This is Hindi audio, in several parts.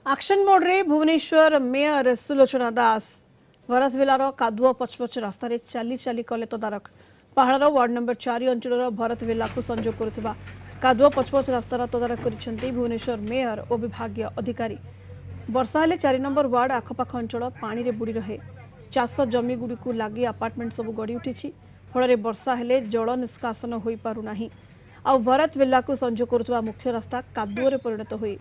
एक्शन मोड रे भुवनेश्वर मेयर सुलोचना दास भरतविलार कादुआ पचपच रास्तार चली चली कले तदारख पहाड़ वार्ड नंबर 4 अंचल भरतविला को संजोग करुवा कादुआ पचपच रास्तार तदारख कर भुवनेश्वर मेयर और विभागीय अधिकारी। वर्षा हेले 4 नंबर वार्ड आखपाख अंचल पानी रे बुड़ी रहे। चाष जमी गुड़ी को लगी आपार्टमेंट सब गड़ी उठी फल वर्षा हेले जल निष्कासन हो पारुना आ भरतविला को संजोग करुवा मुख्य रास्ता कादुआ परिणत हो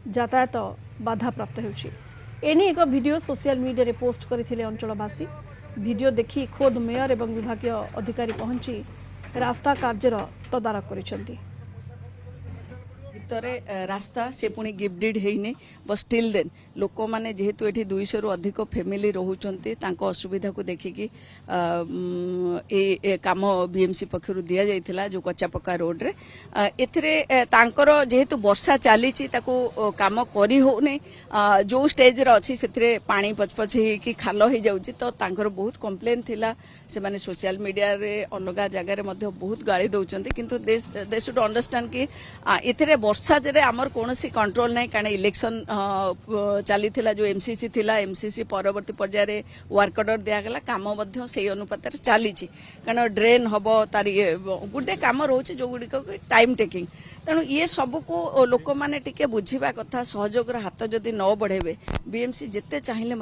यातायात बाधा प्राप्त होनी एक वीडियो सोशल मीडिया रे पोस्ट करथिले अंचलवासी। वीडियो देखि खोद मेयर एवं विभागीय अधिकारी पहुंची रास्ता कार्यर तदारख करिसेंती। भितर रास्ता से पुणी गिफ्टेड है बस स्टिल देन लोक मैंने जेहेतु ये 200 रु अधिक फैमिली रोचंती असुविधा को देखिकी काम बीएमसी पक्षर दि जाइथिला जो कच्चा पक्का रोड रे एथिरे तांकर जेहेतु वर्षा चली काम करी होने जो स्टेज रे अच्छी से पानी पचपच कि खाल हो जाउची तो तांकर बहुत कंप्लेन थिला से माने सोशल मीडिया रे अलग जगह रे बहुत गाड़ी दउचंती किंतु दे शुड अंडरस्टैंड कि एथिरे वर्षा जे आमर कोनोसी कंट्रोल नहीं कारण इलेक्शन चली जो एमसीसी थिला एमसीसी परवर्ती पर्यायर रे वर्क ऑर्डर दिया गला काम मध्य से अनुपात चली कारण ड्रेन हम तार गुटे काम रोचे जो गुड़िक टाइम टेकिंग तेणु ये सब को लोक मैंने टिके बुझा कथा सहयोगर हाथ जदि न बढ़ेबे बीएमसी जिते चाहिए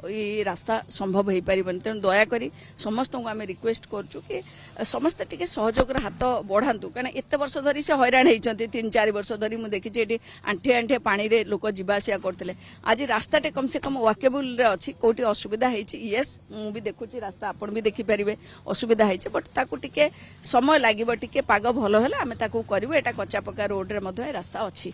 ये रास्ता संभव हो पारन तेणु दयाकोरी समस्त को आम रिक्वेस्ट करूँ कि समस्ते टिके सहयोगर हाथ बढ़ातु कारण एत वर्ष धरी से हैरान होती 3-4 वर्ष धरी मुझे देखी ये आंठे आंठे पानी रे लोक जावासिया करते आज रास्ताटे कम से कम वाकेबुल अच्छी कौटी असुविधा येस मुझे देखुची रास्ता आपण भी देखिपारे असुविधा है बट ताकू टिके समय लगे टिके पाग भल है आम ताकू करूँ एटा कच्चा पक्का रोड रे रास्ता अच्छी।